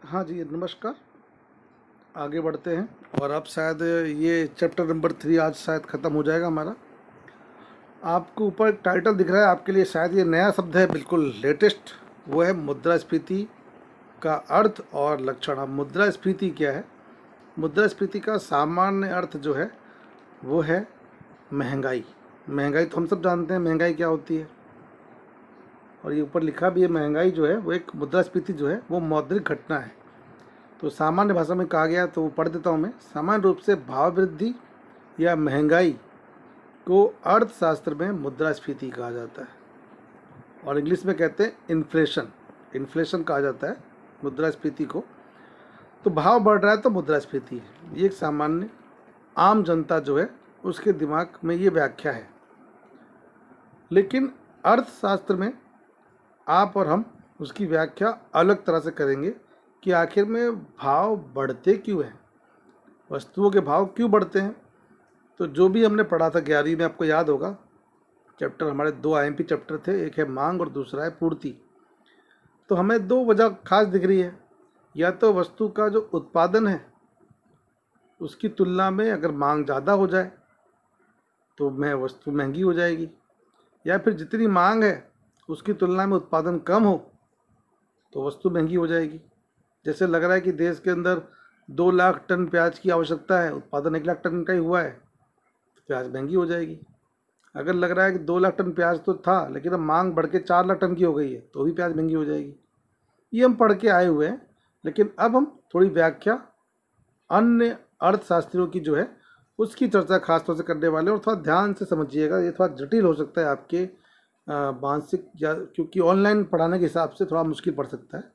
हाँ जी, नमस्कार। आगे बढ़ते हैं और अब शायद ये चैप्टर नंबर 3 आज शायद ख़त्म हो जाएगा हमारा। आपको ऊपर एक टाइटल दिख रहा है, आपके लिए शायद ये नया शब्द है, बिल्कुल लेटेस्ट। वो है मुद्रास्फीति का अर्थ और लक्षण। अब मुद्रास्फीति क्या है? मुद्रास्फीति का सामान्य अर्थ जो है वो है महंगाई। महंगाई तो हम सब जानते हैं महंगाई क्या होती है, और ये ऊपर लिखा भी है, महंगाई जो है वो एक मुद्रास्फीति जो है वो मौद्रिक घटना है। तो सामान्य भाषा में कहा गया तो पढ़ देता हूँ मैं। सामान्य रूप से भाव वृद्धि या महंगाई को अर्थशास्त्र में मुद्रास्फीति कहा जाता है, और इंग्लिश में कहते हैं इन्फ्लेशन। इन्फ्लेशन कहा जाता है मुद्रास्फीति को। तो भाव बढ़ रहा है तो मुद्रास्फीति है। ये एक सामान्य आम जनता जो है उसके दिमाग में ये व्याख्या है। लेकिन अर्थशास्त्र में आप और हम उसकी व्याख्या अलग तरह से करेंगे कि आखिर में भाव बढ़ते क्यों हैं, वस्तुओं के भाव क्यों बढ़ते हैं। तो जो भी हमने पढ़ा था 11वीं में, आपको याद होगा, चैप्टर हमारे 2 आईएमपी चैप्टर थे, एक है मांग और दूसरा है पूर्ति। तो हमें 2 वजह खास दिख रही है। या तो वस्तु का जो उत्पादन है उसकी तुलना में अगर मांग ज़्यादा हो जाए तो वस्तु महंगी हो जाएगी, या फिर जितनी मांग है उसकी तुलना में उत्पादन कम हो तो वस्तु महंगी हो जाएगी। जैसे लग रहा है कि देश के अंदर 2 लाख टन प्याज की आवश्यकता है, उत्पादन 1 लाख टन का ही हुआ है, तो प्याज महंगी हो जाएगी। अगर लग रहा है कि 2 लाख टन प्याज तो था लेकिन अब मांग बढ़ के 4 लाख टन की हो गई है तो भी प्याज महंगी हो जाएगी। ये हम पढ़ के आए हुए हैं, लेकिन अब हम थोड़ी व्याख्या अन्य अर्थशास्त्रियों की जो है उसकी चर्चा खास तौर से करने वाले हैं। और थोड़ा ध्यान से समझिएगा, ये थोड़ा जटिल हो सकता है आपके मानसिक, या क्योंकि ऑनलाइन पढ़ाने के हिसाब से थोड़ा मुश्किल पड़ सकता है।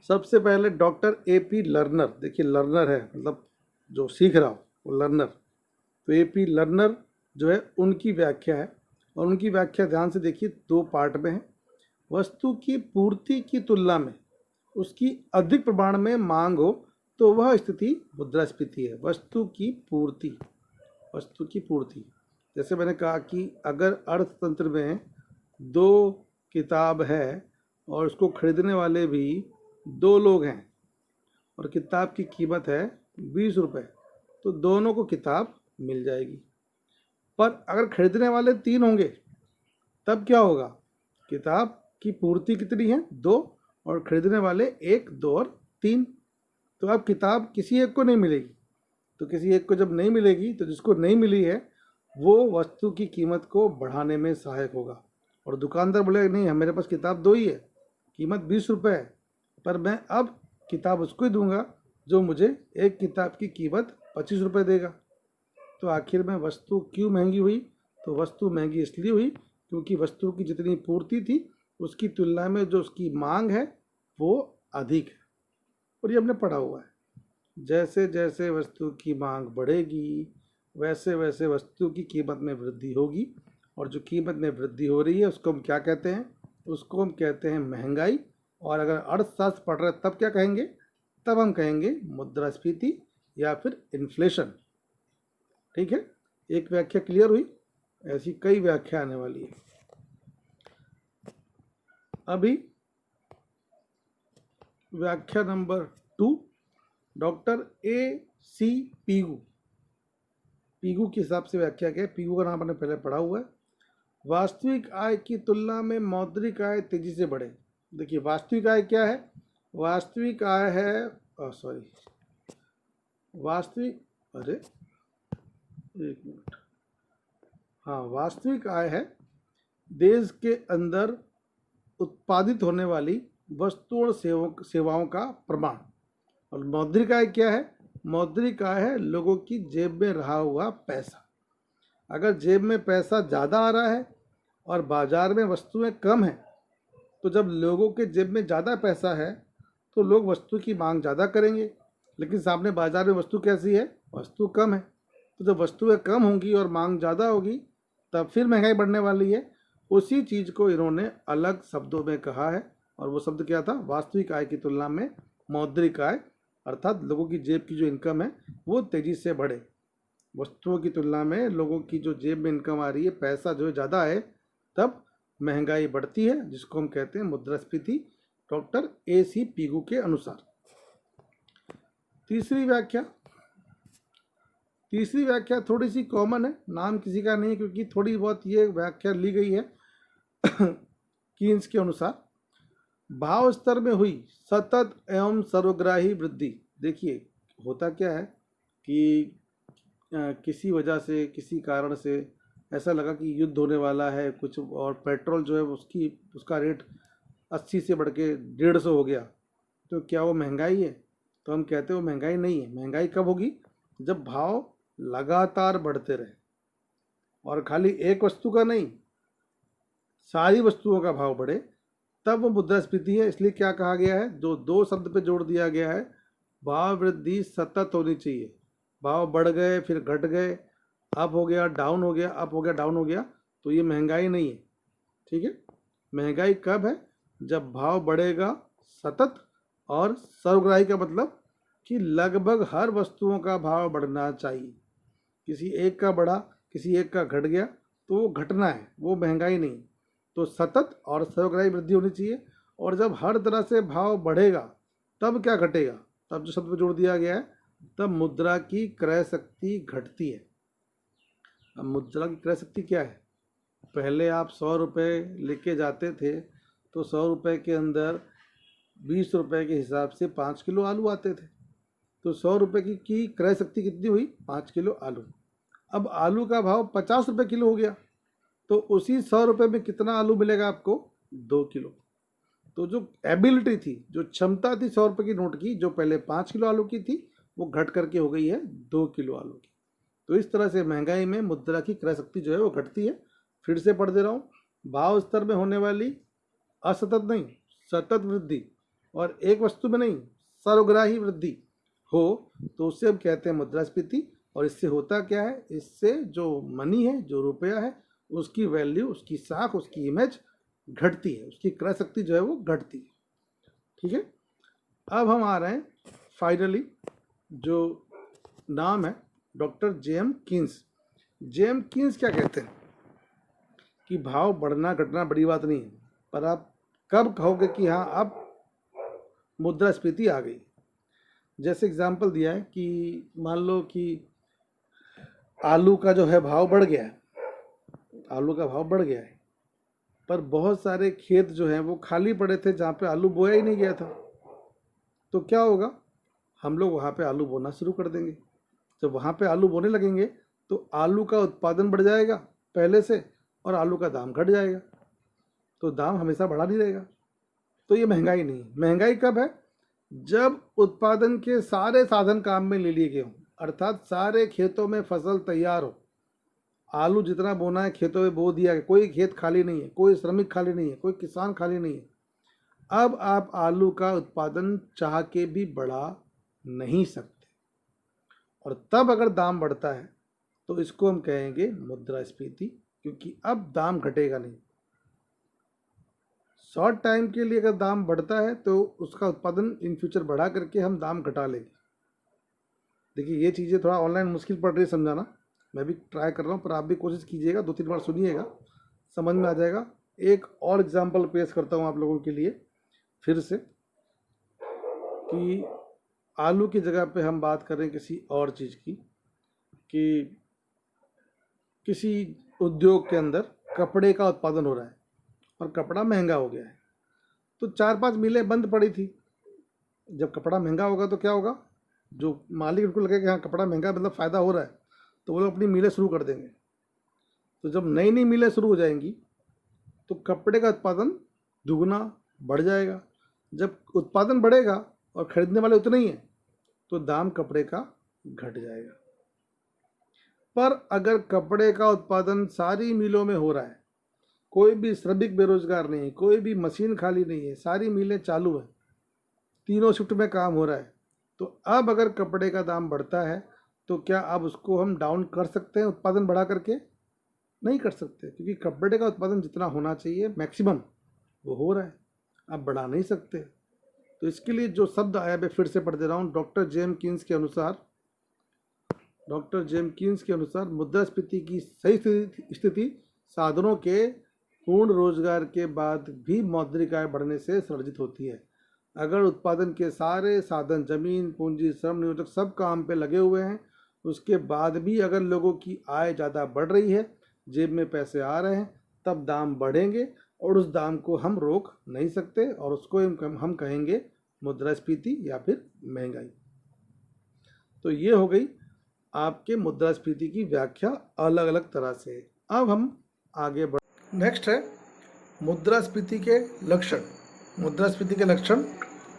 सबसे पहले डॉक्टर AP लर्नर, देखिए लर्नर है मतलब जो सीख रहा हो वो लर्नर। तो AP लर्नर जो है उनकी व्याख्या है, और उनकी व्याख्या ध्यान से देखिए 2 पार्ट में है। वस्तु की पूर्ति की तुलना में उसकी अधिक प्रमाण में मांग हो तो वह स्थिति मुद्रास्फीति है। वस्तु की पूर्ति, वस्तु की पूर्ति, जैसे मैंने कहा कि अगर अर्थतंत्र में 2 किताब है और उसको खरीदने वाले भी 2 लोग हैं और किताब की कीमत है 20 रुपये, तो दोनों को किताब मिल जाएगी। पर अगर खरीदने वाले 3 होंगे तब क्या होगा? किताब की पूर्ति कितनी है? 2, और खरीदने वाले 1, 2 और 3। तो अब किताब किसी एक को नहीं मिलेगी। तो किसी एक को जब नहीं मिलेगी तो जिसको नहीं मिली है वो वस्तु की कीमत को बढ़ाने में सहायक होगा। और दुकानदार बोलेगा नहीं, मेरे पास किताब 2 ही है, कीमत 20 रुपये है, पर मैं अब किताब उसको ही दूंगा जो मुझे एक किताब की कीमत 25 रुपये देगा। तो आखिर में वस्तु क्यों महंगी हुई? तो वस्तु महंगी इसलिए हुई क्योंकि वस्तु की जितनी पूर्ति थी उसकी तुलना में जो उसकी मांग है वो अधिक है। और ये हमने पढ़ा हुआ है, जैसे जैसे वस्तु की मांग बढ़ेगी वैसे वैसे वस्तु की कीमत में वृद्धि होगी, और जो कीमत में वृद्धि हो रही है उसको हम क्या कहते हैं? उसको हम कहते हैं महंगाई। और अगर अर्थशास्त्र पढ़ रहे तब क्या कहेंगे? तब हम कहेंगे मुद्रास्फीति या फिर इन्फ्लेशन। ठीक है, एक व्याख्या क्लियर हुई, ऐसी कई व्याख्या आने वाली है। अभी व्याख्या number 2, doctor AC Pigou. Pigou के हिसाब से व्याख्या क्या है? पीगू का नाम आपने पहले पढ़ा हुआ है। वास्तविक आय की तुलना में मौद्रिक आय तेजी से बढ़े। देखिए वास्तविक आय क्या है? वास्तविक आय है वास्तविक, अरे एक मिनट, हाँ, वास्तविक आय है देश के अंदर उत्पादित होने वाली वस्तुओं और सेवाओं का प्रमाण। और मौद्रिक आय क्या है? मौद्रिक आय है लोगों की जेब में रहा हुआ पैसा। अगर जेब में पैसा ज़्यादा आ रहा है और बाज़ार में वस्तुएं कम हैं, तो जब लोगों के जेब में ज़्यादा पैसा है तो लोग वस्तु की मांग ज़्यादा करेंगे, लेकिन सामने बाज़ार में वस्तु कैसी है? वस्तु कम है। तो जब वस्तुएं कम होंगी और मांग ज़्यादा होगी तब फिर महंगाई बढ़ने वाली है। उसी चीज़ को इन्होंने अलग शब्दों में कहा है, और वो शब्द क्या था? वास्तविक आय की तुलना में मौद्रिक आय, अर्थात लोगों की जेब की जो इनकम है वो तेज़ी से बढ़े। वस्तुओं की तुलना में लोगों की जो जेब में इनकम आ रही है, पैसा जो है ज़्यादा है, तब महंगाई बढ़ती है, जिसको हम कहते हैं मुद्रास्फीति डॉक्टर AC पीगू के अनुसार। तीसरी व्याख्या थोड़ी सी कॉमन है, नाम किसी का नहीं है क्योंकि थोड़ी बहुत ये व्याख्या ली गई है कीन्स के अनुसार। भाव स्तर में हुई सतत एवं सर्वग्राही वृद्धि। देखिए होता क्या है कि किसी वजह से, किसी कारण से ऐसा लगा कि युद्ध होने वाला है कुछ, और पेट्रोल जो है उसका रेट 80 से बढ़ के 150 हो गया, तो क्या वो महंगाई है? तो हम कहते हैं वो महंगाई नहीं है। महंगाई कब होगी? जब भाव लगातार बढ़ते रहे, और खाली एक वस्तु का नहीं, सारी वस्तुओं का भाव बढ़े, तब वो मुद्रास्फीति है। इसलिए क्या कहा गया है, जो 2 शब्द पे जोड़ दिया गया है, भाव वृद्धि सतत होनी चाहिए। भाव बढ़ गए फिर घट गए, अप हो गया डाउन हो गया, अप हो गया डाउन हो गया, तो ये महंगाई नहीं है। ठीक है, महंगाई कब है? जब भाव बढ़ेगा सतत, और सर्वग्राही का मतलब कि लगभग हर वस्तुओं का भाव बढ़ना चाहिए। किसी एक का बढ़ा, किसी एक का घट गया, तो वो घटना है, वो महंगाई नहीं। तो सतत और सर्वग्राही वृद्धि होनी चाहिए। और जब हर तरह से भाव बढ़ेगा तब क्या घटेगा? तब जो शब्द जोड़ दिया गया है, तब मुद्रा की क्रय शक्ति घटती है। अब मुद्रा की क्रय शक्ति क्या है? पहले आप 100 रुपये लेके जाते थे, तो 100 रुपये के अंदर 20 रुपये के हिसाब से 5 किलो आलू आते थे। तो 100 रुपये की क्रय शक्ति कितनी हुई? 5 किलो आलू। अब आलू का भाव 50 रुपये किलो हो गया, तो उसी 100 रुपये में कितना आलू मिलेगा आपको? 2 किलो। तो जो एबिलिटी थी, जो क्षमता थी 100 रुपये की नोट की, जो पहले 5 किलो आलू की थी, वो घट करके हो गई है 2 किलो आलू की। तो इस तरह से महंगाई में मुद्रा की क्रय शक्ति जो है वो घटती है। फिर से पढ़ दे रहा हूँ, भाव स्तर में होने वाली असतत नहीं सतत वृद्धि, और एक वस्तु में नहीं सर्वग्राही वृद्धि हो, तो उससे हम कहते हैं मुद्रास्फीति। और इससे होता क्या है? इससे जो मनी है, जो रुपया है, उसकी वैल्यू, उसकी साख, उसकी इमेज घटती है, उसकी क्रय शक्ति जो है वो घटती है। ठीक है, अब हम आ रहे हैं फाइनली, जो नाम है doctor JM Keynes. JM Keynes क्या कहते हैं कि भाव बढ़ना घटना बड़ी बात नहीं है, पर आप कब कहोगे कि हाँ अब मुद्रास्फीति आ गई? जैसे एग्जाम्पल दिया है कि मान लो कि आलू का जो है भाव बढ़ गया है, आलू का भाव बढ़ गया है, पर बहुत सारे खेत जो हैं वो खाली पड़े थे जहाँ पे आलू बोया ही नहीं गया था। तो क्या होगा? हम लोग वहाँ पे आलू बोना शुरू कर देंगे। जब वहाँ पे आलू बोने लगेंगे तो आलू का उत्पादन बढ़ जाएगा पहले से, और आलू का दाम घट जाएगा। तो दाम हमेशा बढ़ा नहीं रहेगा। तो ये महंगाई नहीं है। महंगाई कब है? जब उत्पादन के सारे साधन काम में ले लिए गए हों, अर्थात सारे खेतों में फसल तैयार हो। आलू जितना बोना है खेतों में बो दिया है, कोई खेत खाली नहीं है, कोई श्रमिक खाली नहीं है, कोई किसान खाली नहीं है। अब आप आलू का उत्पादन चाह के भी बढ़ा नहीं सकते, और तब अगर दाम बढ़ता है तो इसको हम कहेंगे मुद्रास्फीति, क्योंकि अब दाम घटेगा नहीं। शॉर्ट टाइम के लिए अगर दाम बढ़ता है तो उसका उत्पादन इन फ्यूचर बढ़ा करके हम दाम घटा लेंगे। देखिए ये चीज़ें थोड़ा ऑनलाइन मुश्किल पड़ रही है समझाना, मैं भी ट्राई कर रहा हूँ, पर आप भी कोशिश कीजिएगा, 2-3 बार सुनिएगा, समझ में आ जाएगा। एक और एग्जांपल पेश करता हूँ आप लोगों के लिए फिर से, कि आलू की जगह पे हम बात करें किसी और चीज़ की, कि किसी उद्योग के अंदर कपड़े का उत्पादन हो रहा है और कपड़ा महंगा हो गया है, तो 4-5 मिलें बंद पड़ी थी। जब कपड़ा महंगा होगा तो क्या होगा? जो मालिक, उनको लगेगा कि हाँ कपड़ा महंगा मतलब फ़ायदा हो रहा है, तो वो लोग अपनी मिलें शुरू कर देंगे। तो जब नई नई मिलें शुरू हो जाएंगी तो कपड़े का उत्पादन दुगना बढ़ जाएगा। जब उत्पादन बढ़ेगा और ख़रीदने वाले उतने ही हैं, तो दाम कपड़े का घट जाएगा। पर अगर कपड़े का उत्पादन सारी मिलों में हो रहा है, कोई भी श्रमिक बेरोजगार नहीं है, कोई भी मशीन खाली नहीं है, सारी मिलें चालू है, तीनों शिफ्ट में काम हो रहा है, तो अब अगर कपड़े का दाम बढ़ता है तो क्या अब उसको हम डाउन कर सकते हैं उत्पादन बढ़ा करके? नहीं कर सकते, क्योंकि कपड़े का उत्पादन जितना होना चाहिए मैक्सिमम वो हो रहा है, अब बढ़ा नहीं सकते। तो इसके लिए जो शब्द आया मैं फिर से पढ़ दे रहा हूँ, डॉक्टर जेम कीन्स के अनुसार मुद्रास्फीति की सही स्थिति साधनों के पूर्ण रोजगार के बाद भी मौद्रिक आय बढ़ने से सृजित होती है। अगर उत्पादन के सारे साधन जमीन पूंजी श्रम नियोजक सब काम पे लगे हुए हैं, उसके बाद भी अगर लोगों की आय ज़्यादा बढ़ रही है, जेब में पैसे आ रहे हैं, तब दाम बढ़ेंगे और उस दाम को हम रोक नहीं सकते और उसको हम कहेंगे मुद्रास्फीति या फिर महंगाई। तो ये हो गई आपके मुद्रास्फीति की व्याख्या अलग अलग तरह से। अब हम आगे बढ़ नेक्स्ट है मुद्रास्फीति के लक्षण। मुद्रास्फीति के लक्षण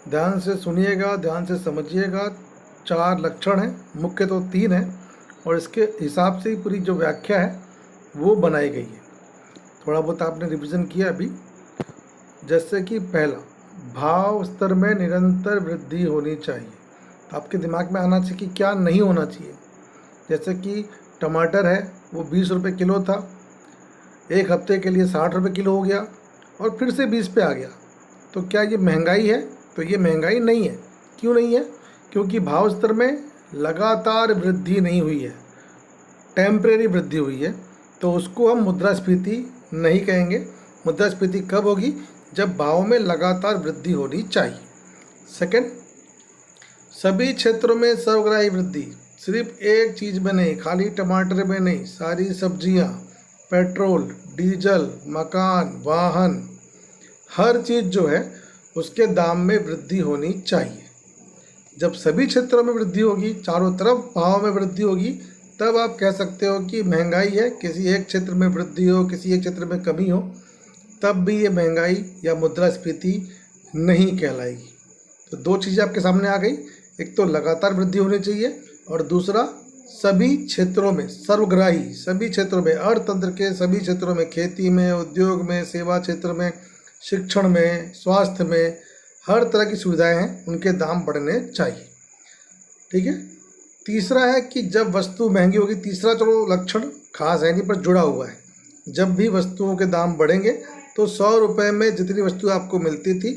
ध्यान से सुनिएगा, ध्यान से समझिएगा। 4 लक्षण हैं, मुख्य तो 3 हैं और इसके हिसाब से ही पूरी जो व्याख्या है वो बनाई गई है। थोड़ा बहुत आपने रिवीजन किया अभी। जैसे कि पहला, भाव स्तर में निरंतर वृद्धि होनी चाहिए। आपके दिमाग में आना चाहिए कि क्या नहीं होना चाहिए। जैसे कि टमाटर है वो 20 रुपये किलो था, एक हफ्ते के लिए 60 रुपये किलो हो गया और फिर से 20 पे आ गया। तो क्या ये महंगाई है? तो ये महंगाई नहीं है। क्यों नहीं है? क्योंकि भाव स्तर में लगातार वृद्धि नहीं हुई है, टेम्परेरी वृद्धि हुई है। तो उसको हम मुद्रास्फीति नहीं कहेंगे। मुद्रास्फीति कब होगी? जब भाव में लगातार वृद्धि होनी चाहिए। सेकंड, सभी क्षेत्रों में सर्वग्राही वृद्धि, सिर्फ एक चीज़ में नहीं, खाली टमाटर में नहीं, सारी सब्जियां, पेट्रोल, डीजल, मकान, वाहन, हर चीज़ जो है उसके दाम में वृद्धि होनी चाहिए। जब सभी क्षेत्रों में वृद्धि होगी, चारों तरफ भाव में वृद्धि होगी, तब आप कह सकते हो कि महंगाई है। किसी एक क्षेत्र में वृद्धि हो, किसी एक क्षेत्र में कमी हो, तब भी ये महंगाई या मुद्रास्फीति नहीं कहलाएगी। तो 2 चीज़ें आपके सामने आ गई। एक तो लगातार वृद्धि होनी चाहिए और दूसरा सभी क्षेत्रों में सर्वग्राही, सभी क्षेत्रों में, अर्थतंत्र के सभी क्षेत्रों में, खेती में, उद्योग में, सेवा क्षेत्र में, शिक्षण में, स्वास्थ्य में, हर तरह की सुविधाएं हैं, उनके दाम बढ़ने चाहिए। ठीक है। तीसरा है कि जब वस्तु महंगी होगी, तीसरा चलो लक्षण खास है नहीं पर जुड़ा हुआ है। जब भी वस्तुओं के दाम बढ़ेंगे तो 100 रुपये में जितनी वस्तु आपको मिलती थी,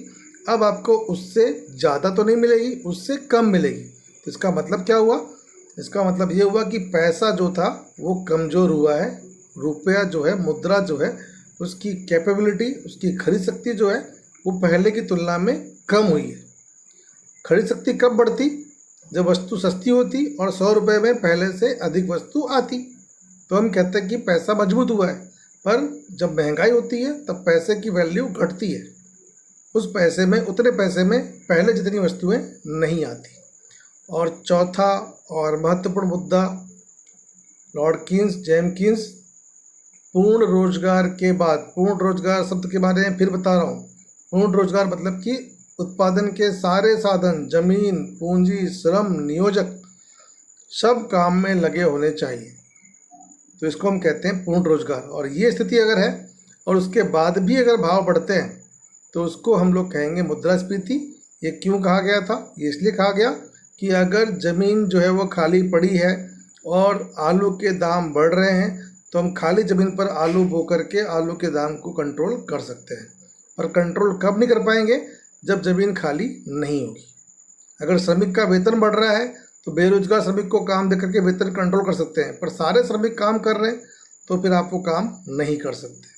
अब आपको उससे ज़्यादा तो नहीं मिलेगी, उससे कम मिलेगी। तो इसका मतलब क्या हुआ? इसका मतलब ये हुआ कि पैसा जो था वो कमज़ोर हुआ है। रुपया जो है, मुद्रा जो है, उसकी कैपेबिलिटी, उसकी खरीद शक्ति जो है वो पहले की तुलना में कम हुई है। खरीद शक्ति कब बढ़ती? जब वस्तु सस्ती होती और 100 रुपये में पहले से अधिक वस्तु आती, तो हम कहते हैं कि पैसा मजबूत हुआ है। पर जब महंगाई होती है तब पैसे की वैल्यू घटती है। उस पैसे में, उतने पैसे में पहले जितनी वस्तुएं नहीं आती। और चौथा और महत्वपूर्ण मुद्दा, लॉर्ड कीन्स, जेम्स कीन्स, पूर्ण रोजगार के बाद, पूर्ण रोजगार शब्द के बारे में फिर बता रहा हूँ। पूर्ण रोजगार मतलब कि उत्पादन के सारे साधन जमीन पूंजी श्रम नियोजक सब काम में लगे होने चाहिए। तो इसको हम कहते हैं पूर्ण रोजगार। और ये स्थिति अगर है और उसके बाद भी अगर भाव बढ़ते हैं तो उसको हम लोग कहेंगे मुद्रास्फीति। ये क्यों कहा गया था? ये इसलिए कहा गया कि अगर ज़मीन जो है वो खाली पड़ी है और आलू के दाम बढ़ रहे हैं तो हम खाली ज़मीन पर आलू बो करके आलू के दाम को कंट्रोल कर सकते हैं। पर कंट्रोल कब नहीं कर पाएंगे? जब ज़मीन खाली नहीं होगी। अगर श्रमिक का वेतन बढ़ रहा है तो बेरोजगार श्रमिक को काम दे करके वेतन कंट्रोल कर सकते हैं, पर सारे श्रमिक काम कर रहे हैं तो फिर आप वो काम नहीं कर सकते।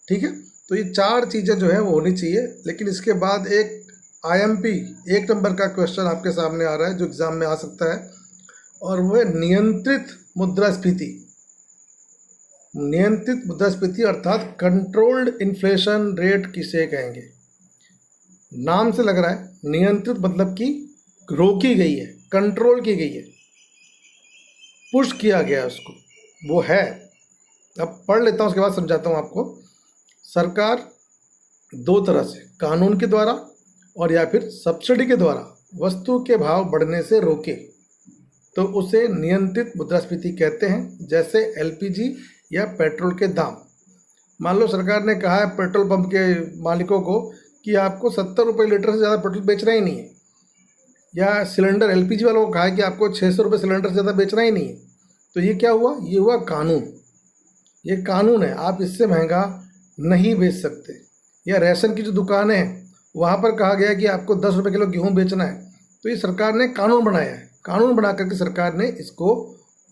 ठीक है। तो ये 4 चीज़ें जो है वो होनी चाहिए। लेकिन इसके बाद एक IMP 1 नंबर का क्वेश्चन आपके सामने आ रहा है जो एग्जाम में आ सकता है, और वो है नियंत्रित मुद्रास्फीति। नियंत्रित मुद्रास्फीति अर्थात कंट्रोल्ड इन्फ्लेशन रेट किसे कहेंगे? नाम से लग रहा है नियंत्रित मतलब कि रोकी गई है, कंट्रोल की गई है, पुश किया गया है उसको, वो है। अब पढ़ लेता हूँ, उसके बाद समझाता हूँ आपको। सरकार 2 तरह से, कानून के द्वारा और या फिर सब्सिडी के द्वारा वस्तु के भाव बढ़ने से रोके तो उसे नियंत्रित मुद्रास्फीति कहते हैं। जैसे LPG या पेट्रोल के दाम। मान लो सरकार ने कहा है पेट्रोल पंप के मालिकों को कि आपको 70 रुपये लीटर से ज़्यादा पेट्रोल बेचना ही नहीं है, या सिलेंडर LPG वालों को कहा है कि आपको 600 रुपये सिलेंडर से ज़्यादा बेचना ही नहीं है। तो ये क्या हुआ? ये हुआ कानून। ये कानून है, आप इससे महंगा नहीं बेच सकते। या रेशन की जो दुकानें हैं वहाँ पर कहा गया कि आपको 10 रुपये किलो गेहूँ बेचना है, तो ये सरकार ने कानून बनाया है। कानून बना करके सरकार ने इसको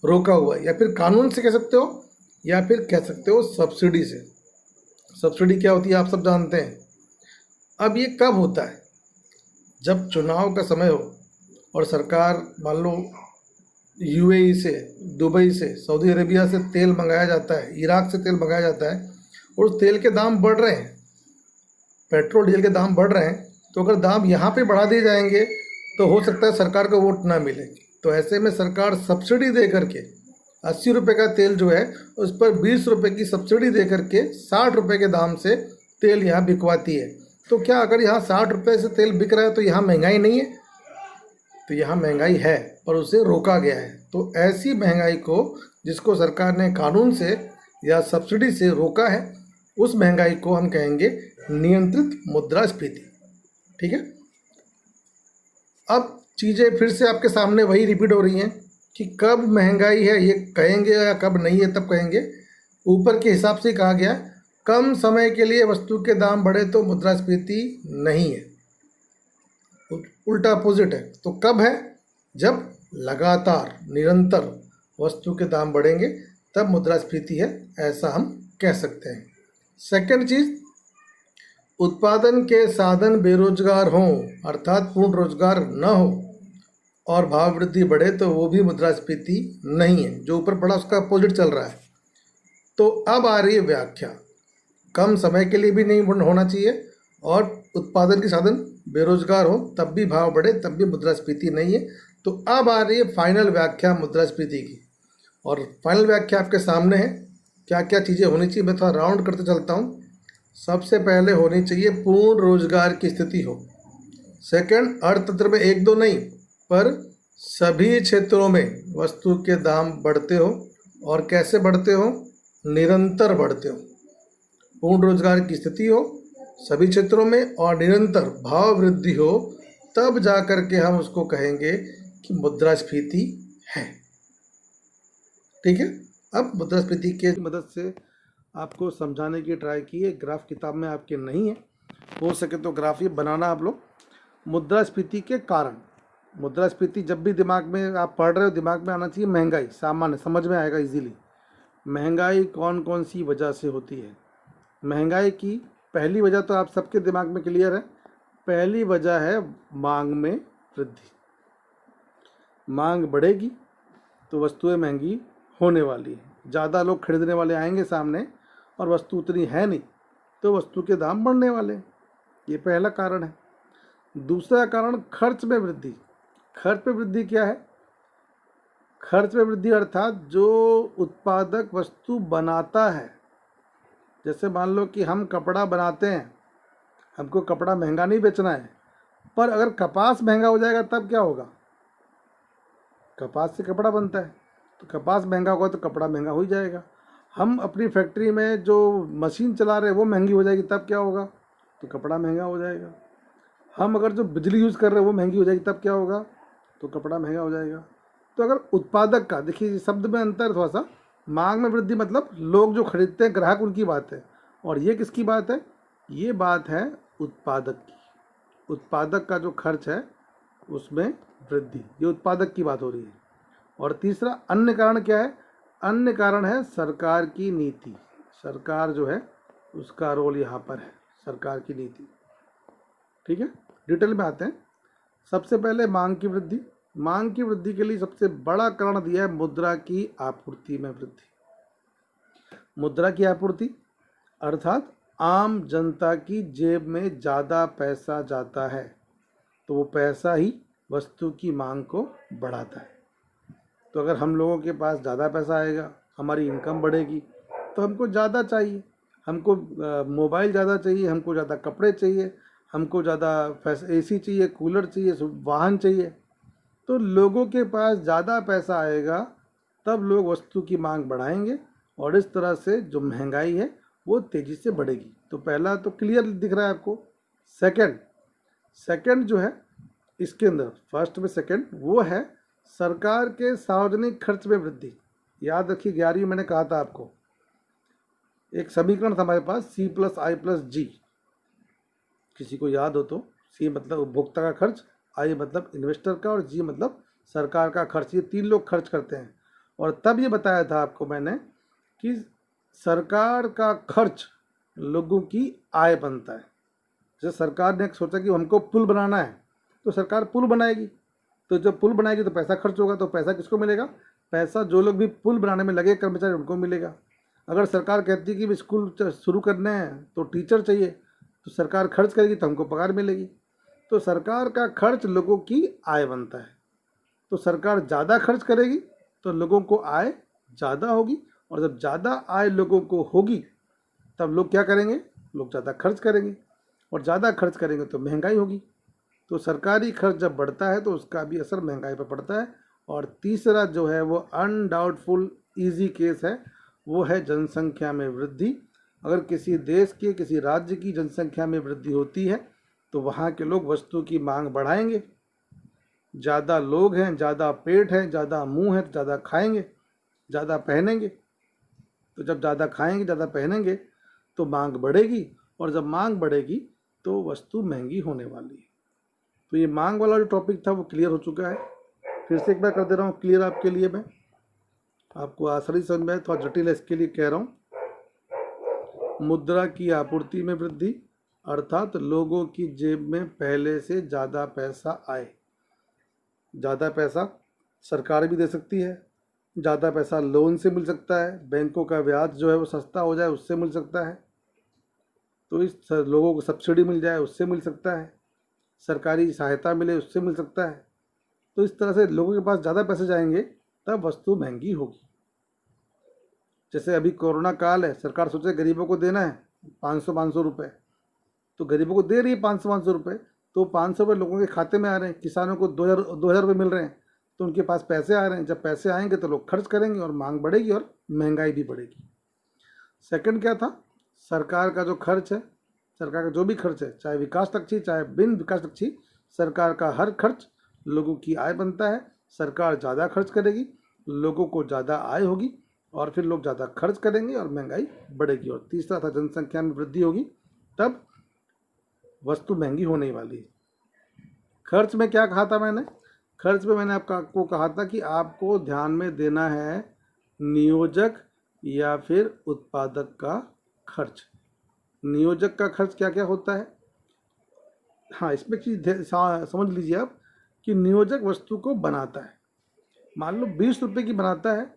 रोका हुआ है। या फिर कानून से कह सकते हो या फिर कह सकते हो सब्सिडी से। सब्सिडी क्या होती है आप सब जानते हैं। अब ये कब होता है? जब चुनाव का समय हो और सरकार मान लो यूएई से, दुबई से, सऊदी अरेबिया से तेल मंगाया जाता है, इराक से तेल मंगाया जाता है और उस तेल के दाम बढ़ रहे हैं, पेट्रोल डीजल के दाम बढ़ रहे हैं, तो अगर दाम यहाँ पे बढ़ा दिए जाएंगे तो हो सकता है सरकार को वोट ना मिले। तो ऐसे में सरकार सब्सिडी दे करके 80 रुपये का तेल जो है उस पर 20 रुपये की सब्सिडी दे करके 60 रुपये के दाम से तेल यहाँ बिकवाती है। तो क्या अगर यहाँ 60 रुपये से तेल बिक रहा है तो यहाँ महंगाई नहीं है? तो यहाँ महंगाई है, पर उसे रोका गया है। तो ऐसी महंगाई को जिसको सरकार ने कानून से या सब्सिडी से रोका है, उस महंगाई को हम कहेंगे नियंत्रित मुद्रास्फीति। ठीक है। अब चीज़ें फिर से आपके सामने वही रिपीट हो रही हैं कि कब महंगाई है ये कहेंगे या कब नहीं है तब कहेंगे। ऊपर के हिसाब से कहा गया कम समय के लिए वस्तु के दाम बढ़े तो मुद्रास्फीति नहीं है, उल्टा अपोजिट है। तो कब है? जब लगातार निरंतर वस्तु के दाम बढ़ेंगे तब मुद्रास्फीति है, ऐसा हम कह सकते हैं। सेकंड चीज़, उत्पादन के साधन बेरोजगार हों अर्थात पूर्ण रोजगार न हो और भाव वृद्धि बढ़े तो वो भी मुद्रास्फीति नहीं है। जो ऊपर पड़ा उसका अपोजिट चल रहा है। तो अब आ रही है व्याख्या, कम समय के लिए भी नहीं होना चाहिए और उत्पादन के साधन बेरोजगार हो तब भी भाव बढ़े तब भी मुद्रास्फीति नहीं है। तो अब आ रही है फाइनल व्याख्या मुद्रास्फीति की, और फाइनल व्याख्या आपके सामने है। क्या क्या चीज़ें होनी चाहिए मैं थोड़ा राउंड करते चलता हूँ। सबसे पहले होनी चाहिए पूर्ण रोजगार की स्थिति हो। सेकंड, अर्थतंत्र में एक दो नहीं पर सभी क्षेत्रों में वस्तु के दाम बढ़ते हो, और कैसे बढ़ते हो? निरंतर बढ़ते हो। पूर्ण रोजगार की स्थिति हो सभी क्षेत्रों में और निरंतर भाव वृद्धि हो, तब जा कर के हम उसको कहेंगे कि मुद्रास्फीति है। ठीक है। अब मुद्रास्फीति के मदद से आपको समझाने की ट्राई की है। ग्राफ किताब में आपके नहीं है, हो सके तो ग्राफ ही बनाना आप लोग। मुद्रास्फीति के कारण, मुद्रास्फीति जब भी दिमाग में आप पढ़ रहे हो दिमाग में आना चाहिए महंगाई, सामान्य समझ में आएगा इजीली। महंगाई कौन कौन सी वजह से होती है? महंगाई की पहली वजह तो आप सबके दिमाग में क्लियर है। पहली वजह है मांग में वृद्धि। मांग बढ़ेगी तो वस्तुएं महंगी होने वाली है, ज़्यादा लोग खरीदने वाले आएंगे सामने और वस्तु उतनी है नहीं तो वस्तु के दाम बढ़ने वाले हैं। ये पहला कारण है। दूसरा कारण खर्च में वृद्धि। खर्च में वृद्धि क्या है? खर्च में वृद्धि अर्थात जो उत्पादक वस्तु बनाता है, जैसे मान लो कि हम कपड़ा बनाते हैं, हमको कपड़ा महंगा नहीं बेचना है, पर अगर कपास महंगा हो जाएगा तब क्या होगा? कपास से कपड़ा बनता है तो कपास महंगा होगा तो कपड़ा महंगा हो ही जाएगा। हम अपनी फैक्ट्री में जो मशीन चला रहे हैं वो महंगी हो जाएगी तब क्या होगा? तो कपड़ा महंगा हो जाएगा। हम अगर जो बिजली यूज़ कर रहे हैं वो महंगी हो जाएगी तब क्या होगा? तो कपड़ा महंगा हो जाएगा। तो अगर उत्पादक का, देखिए शब्द में अंतर थोड़ा सा, मांग में वृद्धि मतलब लोग जो खरीदते हैं ग्राहक उनकी बात है, और ये किसकी बात है? ये बात है उत्पादक की। उत्पादक का जो खर्च है उसमें वृद्धि, ये उत्पादक की बात हो रही है। और तीसरा अन्य कारण क्या है? अन्य कारण है सरकार की नीति। सरकार जो है उसका रोल यहाँ पर है, सरकार की नीति। ठीक है, डिटेल में आते हैं। सबसे पहले मांग की वृद्धि। मांग की वृद्धि के लिए सबसे बड़ा कारण दिया है मुद्रा की आपूर्ति में वृद्धि। मुद्रा की आपूर्ति अर्थात आम जनता की जेब में ज़्यादा पैसा जाता है तो वो पैसा ही वस्तु की मांग को बढ़ाता है। तो अगर हम लोगों के पास ज़्यादा पैसा आएगा, हमारी इनकम बढ़ेगी, तो हमको ज़्यादा चाहिए, हमको मोबाइल ज़्यादा चाहिए, हमको ज़्यादा कपड़े चाहिए, हमको ज़्यादा एसी चाहिए, कूलर चाहिए, वाहन चाहिए। तो लोगों के पास ज़्यादा पैसा आएगा तब लोग वस्तु की मांग बढ़ाएंगे और इस तरह से जो महंगाई है वो तेज़ी से बढ़ेगी। तो पहला तो क्लियर दिख रहा है आपको। सेकंड जो है इसके अंदर, फर्स्ट में सेकंड, वो है सरकार के सार्वजनिक खर्च में वृद्धि। याद रखिए 11वीं मैंने कहा था आपको, एक समीकरण था हमारे पास C+I+G, किसी को याद हो तो। C मतलब उपभोक्ता का खर्च, I मतलब इन्वेस्टर का, और G मतलब सरकार का खर्च। ये तीन लोग खर्च करते हैं। और तब ये बताया था आपको मैंने कि सरकार का खर्च लोगों की आय बनता है। जैसे सरकार ने सोचा कि हमको पुल बनाना है, तो सरकार पुल बनाएगी, तो जब पुल बनाएगी तो पैसा खर्च होगा, तो पैसा किसको मिलेगा? पैसा जो लोग भी पुल बनाने में लगे कर्मचारी उनको मिलेगा। अगर सरकार कहती है कि स्कूल शुरू करने हैं तो टीचर चाहिए, तो सरकार खर्च करेगी तो हमको पगार मिलेगी। तो सरकार का खर्च लोगों की आय बनता है। तो सरकार ज़्यादा खर्च करेगी तो लोगों को आय ज़्यादा होगी, और जब ज़्यादा आय लोगों को होगी तब लोग क्या करेंगे? लोग ज़्यादा खर्च करेंगे, और ज़्यादा खर्च करेंगे तो महंगाई होगी। तो सरकारी खर्च जब बढ़ता है तो उसका भी असर महंगाई पर पड़ता है। और तीसरा जो है वो अनडाउटफुल ईजी केस है, वो है जनसंख्या में वृद्धि। अगर किसी देश के, किसी राज्य की जनसंख्या में वृद्धि होती है तो वहाँ के लोग वस्तु की मांग बढ़ाएंगे। ज़्यादा लोग हैं, ज़्यादा पेट है, ज़्यादा मुंह है तो ज़्यादा खाएंगे, ज़्यादा पहनेंगे। तो जब ज़्यादा खाएंगे, ज़्यादा पहनेंगे तो मांग बढ़ेगी, और जब मांग बढ़ेगी तो वस्तु महंगी होने वाली है। तो ये मांग वाला जो टॉपिक था वो क्लियर हो चुका है। फिर से एक बार कर दे रहा हूँ क्लियर आपके लिए। मैं आपको आसानी समझ में आए, थोड़ा जटिल है इसके लिए कह रहा हूँ। मुद्रा की आपूर्ति में वृद्धि, अर्थात लोगों की जेब में पहले से ज़्यादा पैसा आए। ज़्यादा पैसा सरकार भी दे सकती है, ज़्यादा पैसा लोन से मिल सकता है, बैंकों का ब्याज जो है वो सस्ता हो जाए उससे मिल सकता है, तो इस लोगों को सब्सिडी मिल जाए उससे मिल सकता है, सरकारी सहायता मिले उससे मिल सकता है। तो इस तरह से लोगों के पास ज़्यादा पैसे जाएंगे तब वस्तु महंगी होगी। जैसे अभी कोरोना काल है, सरकार सोचे गरीबों को देना है 500 रुपये, तो गरीबों को दे रही है 500 रुपये, तो 500 रुपये लोगों के खाते में आ रहे हैं। किसानों को 2000 रुपये मिल रहे हैं, तो उनके पास पैसे आ रहे हैं। जब पैसे आएंगे तो लोग खर्च करेंगे और मांग बढ़ेगी और महंगाई भी बढ़ेगी। सेकंड क्या था? सरकार का जो खर्च है, सरकार का जो भी खर्च है, चाहे विकास लक्षी चाहे बिन विकास लक्षी, सरकार का हर खर्च लोगों की आय बनता है। सरकार ज़्यादा खर्च करेगी, लोगों को ज़्यादा आय होगी, और फिर लोग ज़्यादा खर्च करेंगे और महंगाई बढ़ेगी। और तीसरा था जनसंख्या में वृद्धि होगी, तब वस्तु महंगी होने वाली है। खर्च में क्या कहा था मैंने? खर्च में मैंने आपको कहा था कि आपको ध्यान में देना है नियोजक या फिर उत्पादक का खर्च। नियोजक का खर्च क्या क्या होता है? हाँ, इसमें चीज़ समझ लीजिए आप कि नियोजक वस्तु को बनाता है। मान लो 20 रुपये की बनाता है,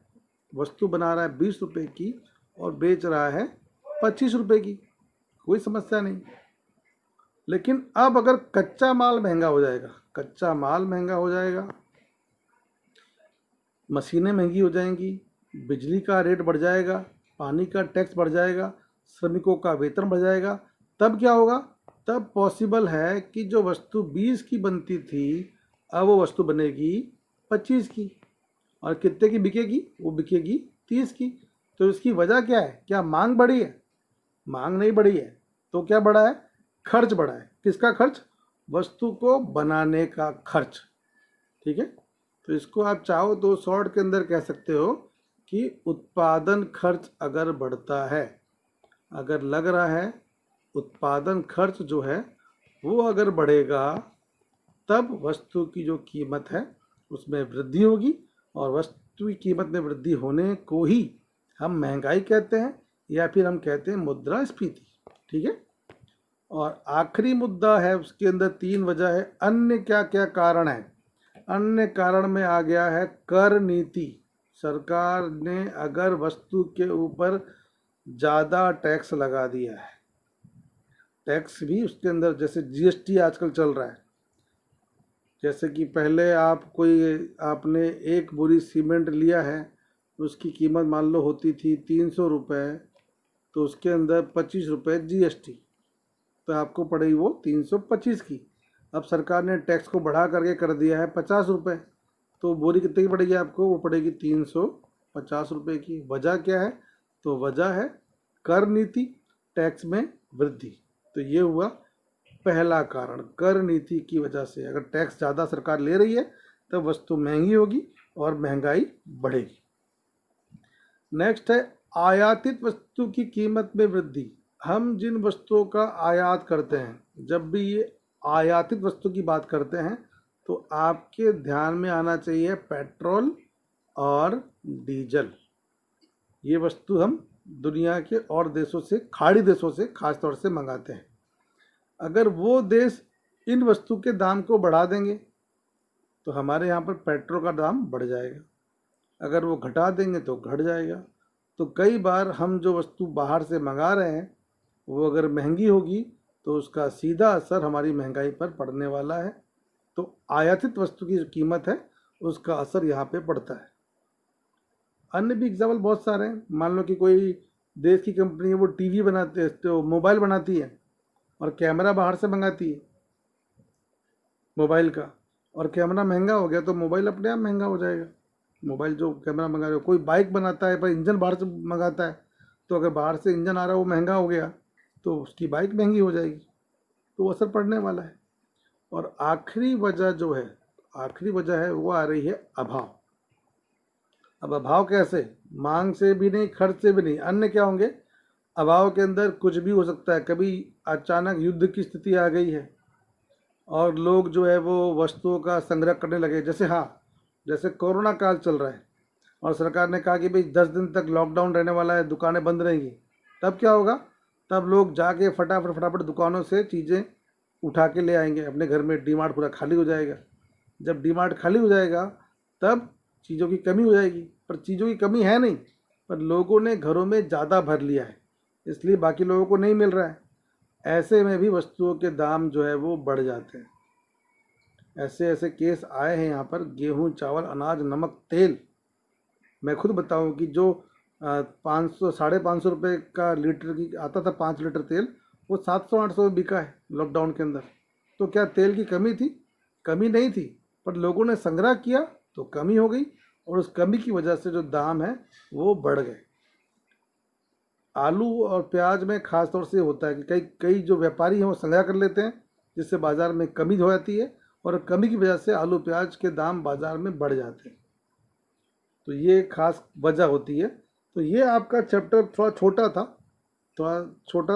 वस्तु बना रहा है 20 रुपये की और बेच रहा है 25 रुपये की, कोई समस्या नहीं। लेकिन अब अगर कच्चा माल महंगा हो जाएगा, कच्चा माल महंगा हो जाएगा, मशीनें महंगी हो जाएंगी, बिजली का रेट बढ़ जाएगा, पानी का टैक्स बढ़ जाएगा, श्रमिकों का वेतन बढ़ जाएगा, तब क्या होगा? तब पॉसिबल है कि जो वस्तु 20 की बनती थी अब वो वस्तु बनेगी 25 की, और कितने की बिकेगी? वो बिकेगी 30 की। तो इसकी वजह क्या है? क्या मांग बढ़ी है? मांग नहीं बढ़ी है, तो क्या बढ़ा है? खर्च बढ़ा है। किसका खर्च? वस्तु को बनाने का खर्च। ठीक है, तो इसको आप चाहो तो शॉर्ट के अंदर कह सकते हो कि उत्पादन खर्च अगर बढ़ता है, अगर लग रहा है उत्पादन खर्च जो है वो अगर बढ़ेगा, तब वस्तु की जो कीमत है उसमें वृद्धि होगी, और वस्तु की कीमत में वृद्धि होने को ही हम महंगाई कहते हैं, या फिर हम कहते हैं मुद्रास्फीति। ठीक है, और आखिरी मुद्दा है, उसके अंदर 3 वजह है। अन्य क्या क्या कारण है? अन्य कारण में आ गया है कर नीति। सरकार ने अगर वस्तु के ऊपर ज़्यादा टैक्स लगा दिया है, टैक्स भी उसके अंदर, जैसे जीएसटी आजकल चल रहा है, जैसे कि पहले आपने एक बोरी सीमेंट लिया है, उसकी कीमत मान लो होती थी 300 रुपये, तो उसके अंदर 25 रुपये जीएसटी, तो आपको पड़ेगी वो 325 की। अब सरकार ने टैक्स को बढ़ा करके कर दिया है 50 रुपये, तो बोरी कितने की पड़ेगी आपको? वो पड़ेगी 350 रुपये की। वजह क्या है? तो वजह है कर नीति, टैक्स में वृद्धि। तो ये हुआ पहला कारण, कर नीति की वजह से। अगर टैक्स ज़्यादा सरकार ले रही है तब वस्तु महंगी होगी और महंगाई बढ़ेगी। नेक्स्ट है आयातित वस्तु की कीमत में वृद्धि। हम जिन वस्तुओं का आयात करते हैं, जब भी ये आयातित वस्तु की बात करते हैं तो आपके ध्यान में आना चाहिए पेट्रोल और डीजल। ये वस्तु हम दुनिया के और देशों से, खाड़ी देशों से खास तौर से मंगाते हैं। अगर वो देश इन वस्तु के दाम को बढ़ा देंगे तो हमारे यहाँ पर पेट्रोल का दाम बढ़ जाएगा, अगर वो घटा देंगे तो घट जाएगा। तो कई बार हम जो वस्तु बाहर से मंगा रहे हैं वो अगर महंगी होगी तो उसका सीधा असर हमारी महंगाई पर पड़ने वाला है। तो आयातित वस्तु की जो कीमत है उसका असर यहाँ पे पड़ता है। अन्य भी एग्जाम्पल बहुत सारे हैं। मान लो कि कोई देश की कंपनी है, वो टीवी बनाते है, तो मोबाइल बनाती है और कैमरा बाहर से मंगाती है मोबाइल का, और कैमरा महंगा हो गया तो मोबाइल अपने आप महंगा हो जाएगा। मोबाइल जो कैमरा मंगा रहे हो, कोई बाइक बनाता है पर इंजन बाहर से मंगाता है, तो अगर बाहर से इंजन आ रहा है वो महंगा हो गया तो उसकी बाइक महंगी हो जाएगी, तो वो असर पड़ने वाला है। और आखिरी वजह जो है, आखिरी वजह है वो आ रही है अभाव। अब अभाव कैसे? मांग से भी नहीं, खर्च से भी नहीं, अन्य क्या होंगे? अभाव के अंदर कुछ भी हो सकता है। कभी अचानक युद्ध की स्थिति आ गई है और लोग जो है वो वस्तुओं का संग्रह करने लगे, जैसे कोरोना काल चल रहा है और सरकार ने कहा कि भाई 10 दिन तक लॉकडाउन रहने वाला है, दुकानें बंद रहेंगी। तब क्या होगा? तब लोग जाके फटाफट दुकानों से चीज़ें उठा के ले आएंगे अपने घर में, डीमार्ट पूरा खाली हो जाएगा। जब डीमार्ट खाली हो जाएगा तब चीज़ों की कमी हो जाएगी, पर चीज़ों की कमी है नहीं, पर लोगों ने घरों में ज़्यादा भर लिया है, इसलिए बाकी लोगों को नहीं मिल रहा है। ऐसे में भी वस्तुओं के दाम जो है वो बढ़ जाते हैं। ऐसे ऐसे केस आए हैं यहाँ पर। गेहूँ, चावल, अनाज, नमक, तेल, मैं खुद बताऊँ कि जो 500 550 रुपये का लीटर की आता था 5 लीटर तेल, वो 700-800 में बिका है लॉकडाउन के अंदर। तो क्या तेल की कमी थी? कमी नहीं थी, पर लोगों ने संग्रह किया तो कमी हो गई, और उस कमी की वजह से जो दाम है वो बढ़ गए। आलू और प्याज में खास तौर से होता है कि कई जो व्यापारी हैं वो संग्रह कर लेते हैं, जिससे बाज़ार में कमी हो जाती है, और कमी की वजह से आलू प्याज के दाम बाज़ार में बढ़ जाते हैं। तो ये खास वजह होती है। तो ये आपका चैप्टर थोड़ा छोटा था,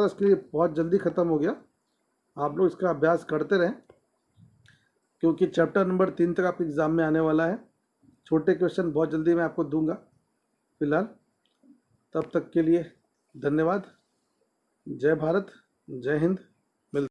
इसके लिए बहुत जल्दी ख़त्म हो गया। आप लोग इसका अभ्यास करते रहें, क्योंकि चैप्टर नंबर 3 तक आपके एग्ज़ाम में आने वाला है। छोटे क्वेश्चन बहुत जल्दी मैं आपको दूंगा। फिलहाल तब तक के लिए धन्यवाद। जय भारत, जय हिंद।